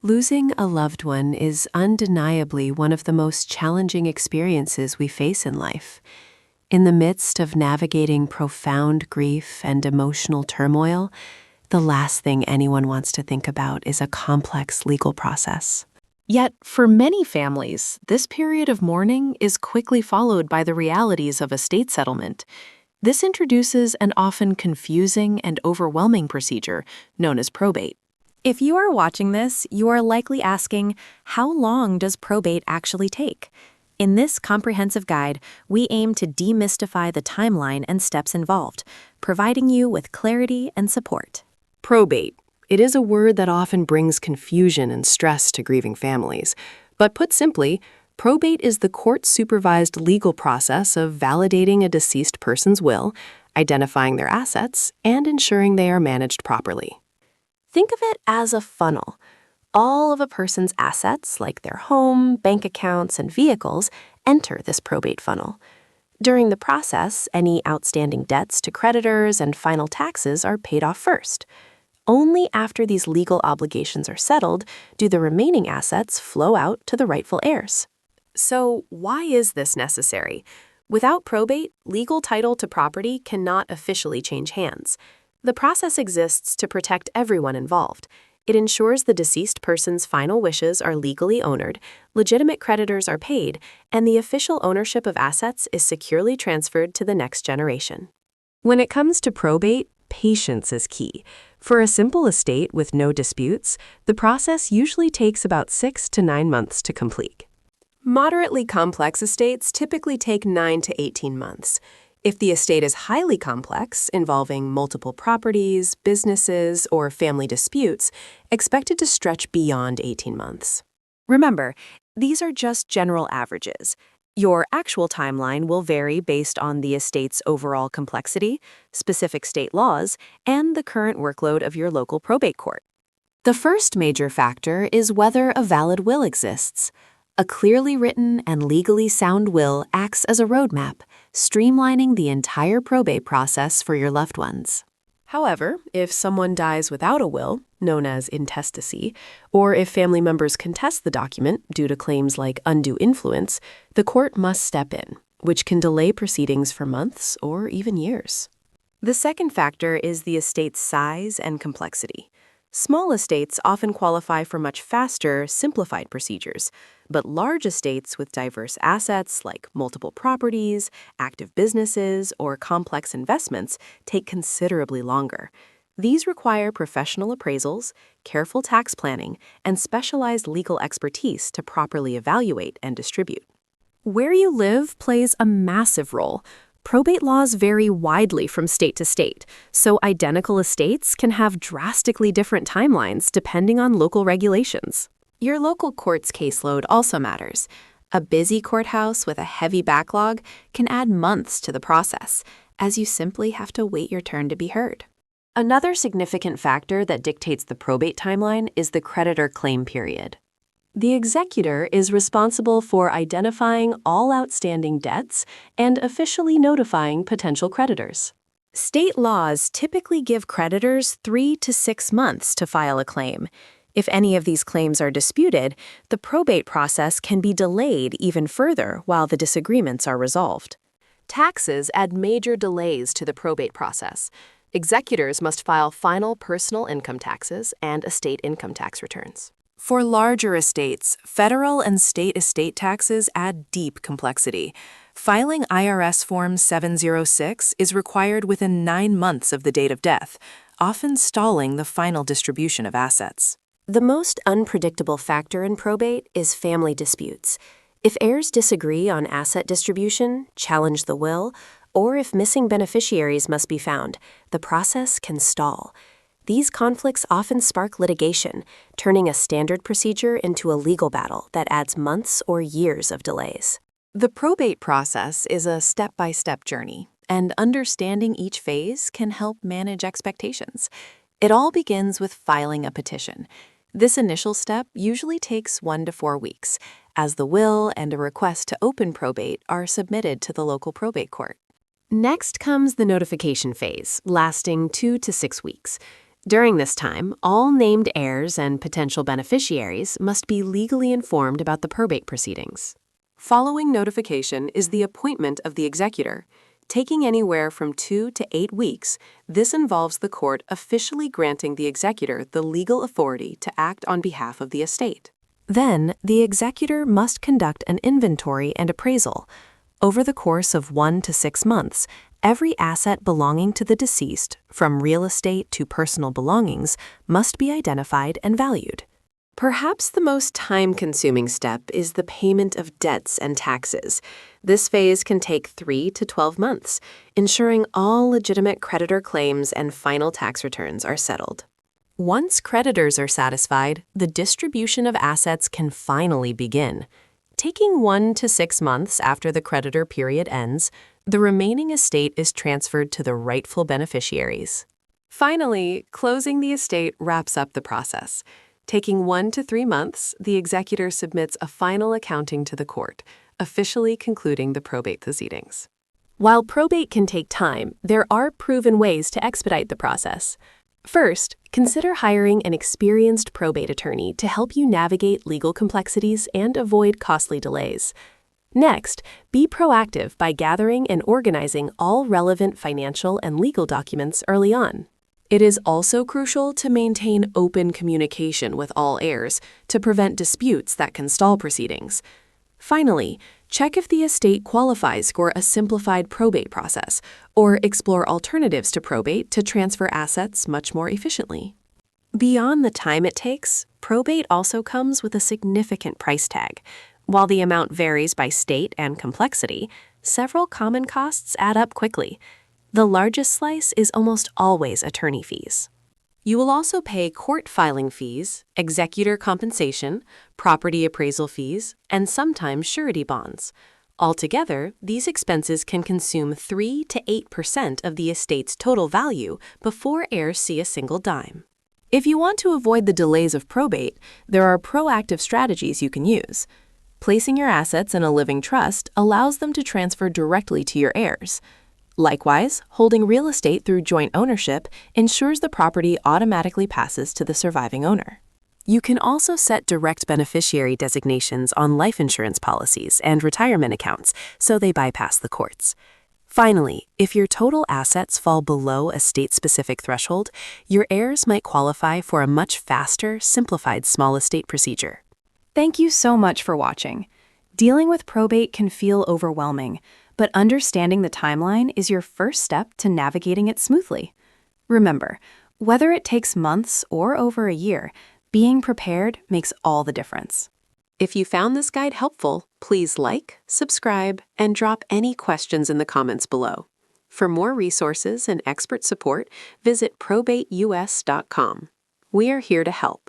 Losing a loved one is undeniably one of the most challenging experiences we face in life. In the midst of navigating profound grief and emotional turmoil, the last thing anyone wants to think about is a complex legal process. Yet, for many families, this period of mourning is quickly followed by the realities of estate settlement. This introduces an often confusing and overwhelming procedure known as probate. If you are watching this, you are likely asking, how long does probate actually take? In this comprehensive guide, we aim to demystify the timeline and steps involved, providing you with clarity and support. Probate. It is a word that often brings confusion and stress to grieving families. But put simply, probate is the court-supervised legal process of validating a deceased person's will, identifying their assets, and ensuring they are managed properly. Think of it as a funnel. All of a person's assets, like their home, bank accounts, and vehicles, enter this probate funnel. During the process, any outstanding debts to creditors and final taxes are paid off first. Only after these legal obligations are settled do the remaining assets flow out to the rightful heirs. So, why is this necessary? Without probate, legal title to property cannot officially change hands. The process exists to protect everyone involved. It ensures the deceased person's final wishes are legally honored, legitimate creditors are paid, and the official ownership of assets is securely transferred to the next generation. When it comes to probate, patience is key. For a simple estate with no disputes, the process usually takes about 6 to 9 months to complete. Moderately complex estates typically take 9 to 18 months. If the estate is highly complex, involving multiple properties, businesses, or family disputes, expected to stretch beyond 18 months. Remember, these are just general averages. Your actual timeline will vary based on the estate's overall complexity, specific state laws, and the current workload of your local probate court. The first major factor is whether a valid will exists. A clearly written and legally sound will acts as a roadmap, streamlining the entire probate process for your loved ones. However, if someone dies without a will, known as intestacy, or if family members contest the document due to claims like undue influence, the court must step in, which can delay proceedings for months or even years. The second factor is the estate's size and complexity. Small estates often qualify for much faster, simplified procedures, but large estates with diverse assets like multiple properties, active businesses, or complex investments take considerably longer. These require professional appraisals, careful tax planning, and specialized legal expertise to properly evaluate and distribute. Where you live plays a massive role. Probate laws vary widely from state to state, so identical estates can have drastically different timelines depending on local regulations. Your local court's caseload also matters. A busy courthouse with a heavy backlog can add months to the process, as you simply have to wait your turn to be heard. Another significant factor that dictates the probate timeline is the creditor claim period. The executor is responsible for identifying all outstanding debts and officially notifying potential creditors. State laws typically give creditors 3 to 6 months to file a claim. If any of these claims are disputed, the probate process can be delayed even further while the disagreements are resolved. Taxes add major delays to the probate process. Executors must file final personal income taxes and estate income tax returns. For larger estates, federal and state estate taxes add deep complexity. Filing IRS Form 706 is required within 9 months of the date of death, often stalling the final distribution of assets. The most unpredictable factor in probate is family disputes. If heirs disagree on asset distribution, challenge the will, or if missing beneficiaries must be found, the process can stall. These conflicts often spark litigation, turning a standard procedure into a legal battle that adds months or years of delays. The probate process is a step-by-step journey, and understanding each phase can help manage expectations. It all begins with filing a petition. This initial step usually takes 1 to 4 weeks, as the will and a request to open probate are submitted to the local probate court. Next comes the notification phase, lasting 2 to 6 weeks. During this time, all named heirs and potential beneficiaries must be legally informed about the probate proceedings. Following notification is the appointment of the executor. Taking anywhere from 2 to 8 weeks, this involves the court officially granting the executor the legal authority to act on behalf of the estate. Then, the executor must conduct an inventory and appraisal. Over the course of 1 to 6 months, every asset belonging to the deceased, from real estate to personal belongings, must be identified and valued. Perhaps the most time-consuming step is the payment of debts and taxes. This phase can take 3 to 12 months, ensuring all legitimate creditor claims and final tax returns are settled. Once creditors are satisfied, the distribution of assets can finally begin. Taking 1 to 6 months after the creditor period ends, the remaining estate is transferred to the rightful beneficiaries. Finally, closing the estate wraps up the process. Taking 1 to 3 months, the executor submits a final accounting to the court, officially concluding the probate proceedings. While probate can take time, there are proven ways to expedite the process. First, consider hiring an experienced probate attorney to help you navigate legal complexities and avoid costly delays. Next, be proactive by gathering and organizing all relevant financial and legal documents early on. It is also crucial to maintain open communication with all heirs to prevent disputes that can stall proceedings. Finally, check if the estate qualifies for a simplified probate process, or explore alternatives to probate to transfer assets much more efficiently. Beyond the time it takes, probate also comes with a significant price tag. While the amount varies by state and complexity, several common costs add up quickly. The largest slice is almost always attorney fees. You will also pay court filing fees, executor compensation, property appraisal fees, and sometimes surety bonds. Altogether, these expenses can consume 3 to 8% of the estate's total value before heirs see a single dime. If you want to avoid the delays of probate, there are proactive strategies you can use. Placing your assets in a living trust allows them to transfer directly to your heirs. Likewise, holding real estate through joint ownership ensures the property automatically passes to the surviving owner. You can also set direct beneficiary designations on life insurance policies and retirement accounts so they bypass the courts. Finally, if your total assets fall below a state-specific threshold, your heirs might qualify for a much faster, simplified small estate procedure. Thank you so much for watching. Dealing with probate can feel overwhelming, but understanding the timeline is your first step to navigating it smoothly. Remember, whether it takes months or over a year, being prepared makes all the difference. If you found this guide helpful, please like, subscribe, and drop any questions in the comments below. For more resources and expert support, visit probateus.com. We are here to help.